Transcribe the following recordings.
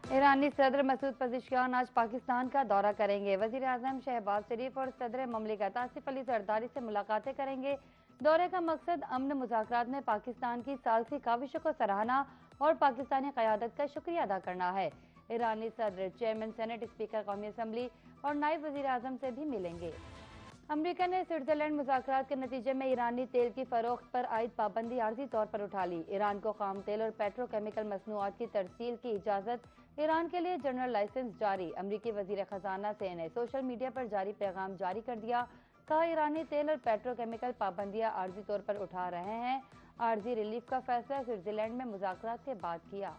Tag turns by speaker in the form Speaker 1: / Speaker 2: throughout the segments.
Speaker 1: ईरानी सदर मसूद पज़ेश्कियान आज पाकिस्तान का दौरा करेंगे। वज़ीर आज़म शहबाज शरीफ और सदर ममलिकत आसिफ अली जरदारी से मुलाकातें करेंगे। दौरे का मकसद अमन मुज़ाकरात में पाकिस्तान की सालसी काविशों को सराहना और पाकिस्तानी क़यादत का शुक्रिया अदा करना है। ईरानी सदर, चेयरमैन सेनेट, स्पीकर कौमी असम्बली और नायब वज़ीर आज़म से भी मिलेंगे। अमरीका ने स्विट्जरलैंड मुज़ाकरात के नतीजे में ईरानी तेल की फरोख्त पर आयद पाबंदी आर्जी तौर पर उठा ली। ईरान को खाम तेल और पेट्रोकेमिकल मसनूआत की तरसील की इजाज़त, ईरान के लिए जनरल लाइसेंस जारी। अमरीकी वज़ीर ख़जाना से ने सोशल मीडिया पर जारी पैगाम जारी कर दिया। कहा, ईरानी तेल और पेट्रोकेमिकल पाबंदियाँ आर्जी तौर पर उठा रहे हैं। आर्जी रिलीफ का फैसला स्विट्जरलैंड में मुज़ाकरात के बाद किया।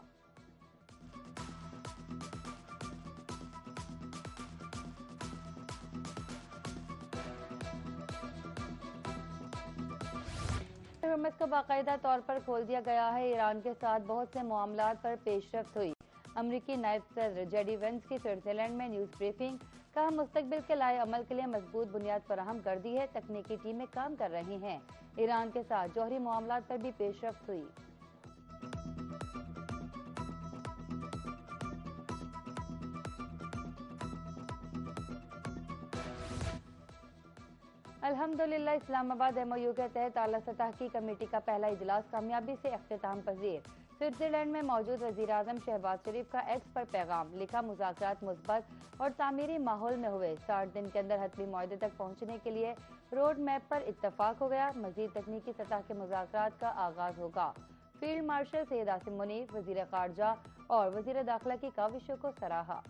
Speaker 1: हुर्मुज़ को बाकायदा तौर पर खोल दिया गया है। ईरान के साथ बहुत से मामलात पर पेशरफ्त हुई। अमरीकी नायब सदर जेडी वेंस की स्विट्जरलैंड में न्यूज़ ब्रीफिंग। कहा, मुस्तकबिल के लाए अमल के लिए मजबूत बुनियाद फराहम कर दी है। तकनीकी टीमें काम कर रही हैं। ईरान के साथ जौहरी मामलात पर भी पेशरफ्त हुई। अल्हम्दुलिल्लाह इस्लामाबाद एमओयू के तहत आला सतह की कमेटी का पहला इजलास कामयाबी से अख्तिताम पजीर। स्विट्जरलैंड में मौजूद वज़ीर आज़म शहबाज शरीफ का एक्स पर पैगाम लिखा, मुज़ाकरात मुस्बत और तामीरी माहौल में हुए। 60 दिन के अंदर हतमी मुआहदे तक पहुँचने के लिए रोड मैप पर इत्तफाक हो गया। मजीद तकनीकी सतह के मुज़ाकरात का आगाज होगा। फील्ड मार्शल सैयद आसिम मुनीर, वज़ीर ख़ारजा और वज़ीर दाखिला की काविशों को सराहा।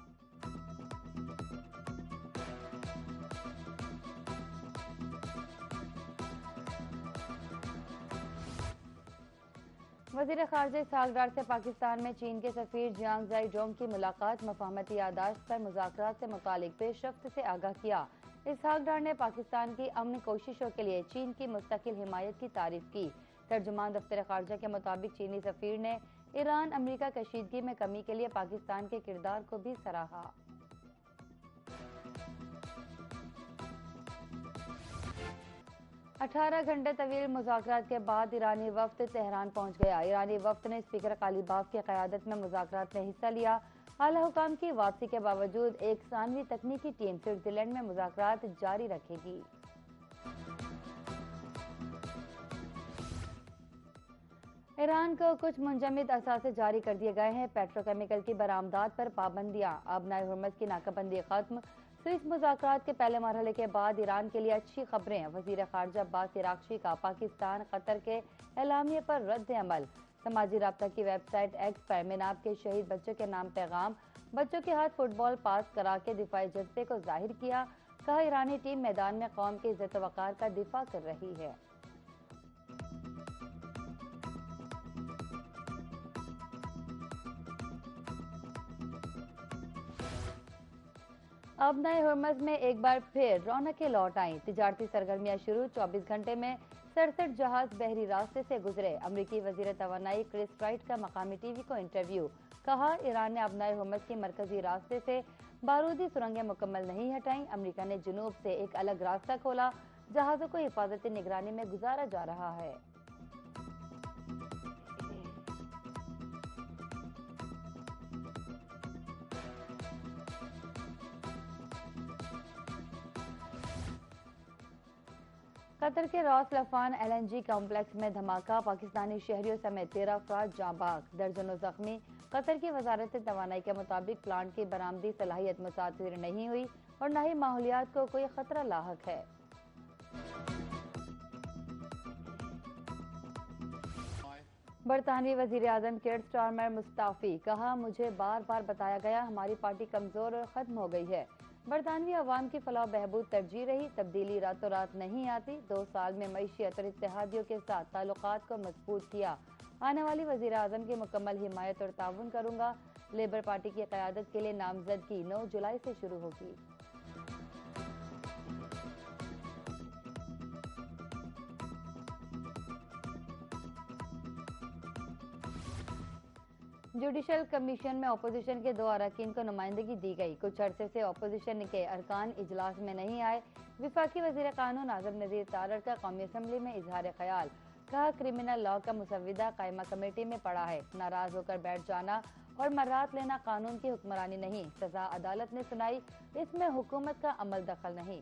Speaker 1: वज़ीर ख़ारजा इसहाक डार से पाकिस्तान में चीन के सफ़ीर जियांग जाई जोंग की मुलाकात। मफ़ाहमती यादाश्त पर मुज़ाकरात से मुतालिक पेशरफ्त से आगाह किया। इसहाक डार ने पाकिस्तान की अमन कोशिशों के लिए चीन की मुस्तकिल हिमायत की तारीफ की। तर्जुमान दफ्तर ख़ारजा के मुताबिक चीनी सफ़ीर ने ईरान अमरीका कशीदगी में कमी के लिए पाकिस्तान के किरदार को भी सराहा। 18 घंटे तवील मुज़ाकरात के बाद ईरानी वफ्द तेहरान पहुंच गया। ईरानी वफ्द ने स्पीकर कालीबाफ की क़यादत में मुज़ाकरात में हिस्सा लिया। आला हुकाम की वापसी के बावजूद एक सानवी तकनीकी टीम स्विट्जरलैंड में मुज़ाकरात जारी रखेगी। ईरान को कुछ मुंजमद असासे जारी कर दिए गए हैं। पेट्रोकेमिकल की बरामदात पर पाबंदियां, अब नाए हुर्मुज़ की नाकाबंदी खत्म। स्विस मुज़ाकरात के पहले मरहले के बाद ईरान के लिए अच्छी खबरें। वज़ीर ख़ारजा अब्बास इराक़ची का पाकिस्तान कतर के एलामिया पर रद्द अमल। समाजी राब्ता की वेबसाइट एक्स पर मिनाब के शहीद बच्चों के नाम पैगाम। बच्चों के हाथ फुटबॉल पास करा के दिफाई जज्बे को जाहिर किया। कहा, ईरानी टीम मैदान में कौम के इज्जत वक़ार का दिफा कर रही है। अब नए हुर्मुज़ में एक बार फिर रौनकें लौट आईं। तिजारती सरगर्मियां शुरू। 24 घंटे में 67 जहाज बहरी रास्ते से गुजरे। अमरीकी वज़ीर तवानाई क्रिस राइट का मकामी टीवी को इंटरव्यू। कहा, ईरान ने अब नए हुर्मुज़ के मरकजी रास्ते से बारूदी सुरंगें मुकम्मल नहीं हटाई। अमरीका ने जुनूब से एक अलग रास्ता खोला। जहाज़ों को हिफाजती निगरानी में गुजारा जा रहा है। कतर के रॉस लफान एलएनजी कॉम्प्लेक्स में धमाका। पाकिस्तानी शहरियों समेत 13 अफराद जाँ बाग, दर्जनों जख्मी। कतर की वजारत तवानाई के मुताबिक प्लांट की बरामदी सलाहियत मुतासिर नहीं हुई और न ही माहौलियात को कोई खतरा लाहक है। बरतानवी वजीर आजम केयर स्टारमर मुस्ताफी। कहा, मुझे बार बार बताया गया हमारी पार्टी कमजोर और खत्म हो गई है। बरतानवी अवाम की फलाह बहबूद तरजीह रही। तब्दीली रातों रात नहीं आती। 2 साल में मईशियत और इत्तेहादियों के साथ ताल्लुकात को मजबूत किया। आने वाली वजीर आजम की मुकम्मल हिमायत और ताउन करूंगा। लेबर पार्टी की क़यादत के लिए नामजदगी 9 जुलाई से शुरू होगी। जुडिशल कमीशन में अपोजिशन के 2 अरकान को नुमाइंदगी दी गई। कुछ अरसे से अपोजिशन के अरकान इजलास में नहीं आए। विफाकी वजीर कानून आजम नज़ीर तारड़ का कौमी असम्बली में इजहार ख्याल। कहा, क्रिमिनल लॉ का मुसव्विदा कायमा कमेटी में पड़ा है। नाराज होकर बैठ जाना और मर्रात लेना कानून की हुक्मरानी नहीं, सजा अदालत ने सुनाई, इसमें हुकूमत का अमल दखल नहीं।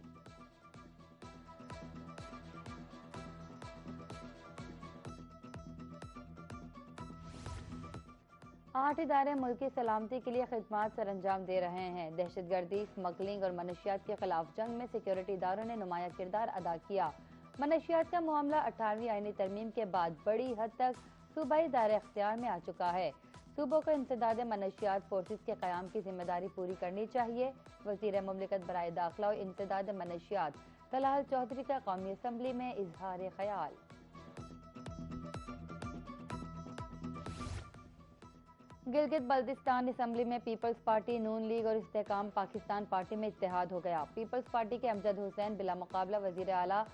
Speaker 1: आठ इदारे मुल्क की सलामती के लिए खिदमात सर अंजाम दे रहे हैं। दहशतगर्दी, स्मगलिंग और मनशियात के खिलाफ जंग में सिक्योरिटी इदारों ने नुमाया किरदार अदा किया। मनशियात का मामला 18वीं आईनी तरमीम के बाद बड़ी हद तक सूबाई दायरे अख्तियार में आ चुका है। सूबों को इंसदाद मनशियात फोर्सेस के क़याम की जिम्मेदारी पूरी करनी चाहिए। वज़ीर मुमलिकत बराए दाखिला और इंसदाद मनशियात तलाहल चौधरी का कौमी असम्बली में इजहार ख्याल। गिलगित बल्तिस्तान असम्बली में पीपल्स पार्टी, नून लीग और इस्तेकाम पाकिस्तान पार्टी में इत्तेहाद हो गया। पीपल्स पार्टी के अमजद हुसैन बिला मुकाबला वजीर आला,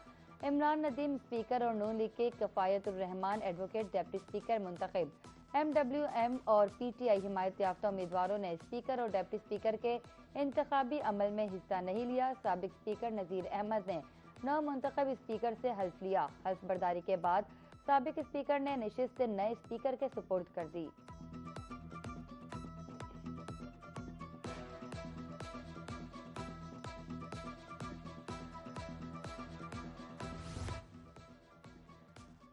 Speaker 1: इमरान नदीम स्पीकर और नून लीग के Kifayatur Rehman advocate deputy speaker मुंतखब। MWM और PTI हिमायत याफ्ता उम्मीदवारों ने स्पीकर और डिप्टी स्पीकर के इंतखाबी अमल में हिस्सा नहीं लिया। साबिक स्पीकर नजीर अहमद ने नौ मुंतखब स्पीकर से हल्फ लिया। हल्फ बर्दारी के बाद साबिक स्पीकर ने नशिस्त नए स्पीकर के सुपुर्द कर दी।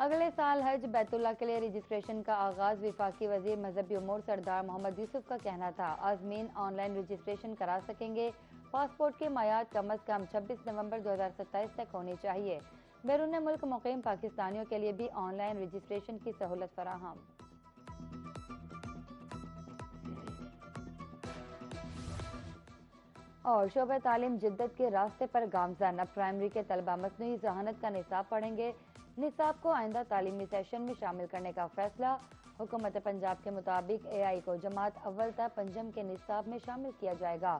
Speaker 1: अगले साल हज बैतुल्लाह के लिए रजिस्ट्रेशन का आगाज वफाकी वजीर मजहबी उमूर सरदार मोहम्मद यूसुफ का कहना था। आज़मीन ऑनलाइन रजिस्ट्रेशन करा सकेंगे। पासपोर्ट की मियाद कम अज कम 26 नवंबर 2027 तक होनी चाहिए। बैरून मुल्क मुकीम पाकिस्तानियों के लिए भी ऑनलाइन रजिस्ट्रेशन की सहूलत फराहम। और शोबे तालीम जिद्दत के रास्ते पर गामजन। अब प्राइमरी के तलबा मसनूई जहानत का निसाब पढ़ेंगे। निसाब को आइंदा तालीमी सेशन में शामिल करने का फैसला। हुकूमत पंजाब के मुताबिक AI को जमात अव्वल तक पंजम के निसाब में शामिल किया जाएगा।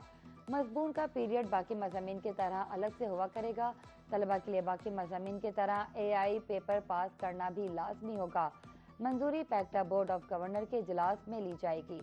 Speaker 1: मजमून का पीरियड बाकी मज़ामीन की तरह अलग से हुआ करेगा। तलबा के लिए बाकी मज़ामीन की तरह AI पेपर पास करना भी लाजमी होगा। मंजूरी पैक्टा बोर्ड ऑफ गवर्नर के इजलास में ली जाएगी।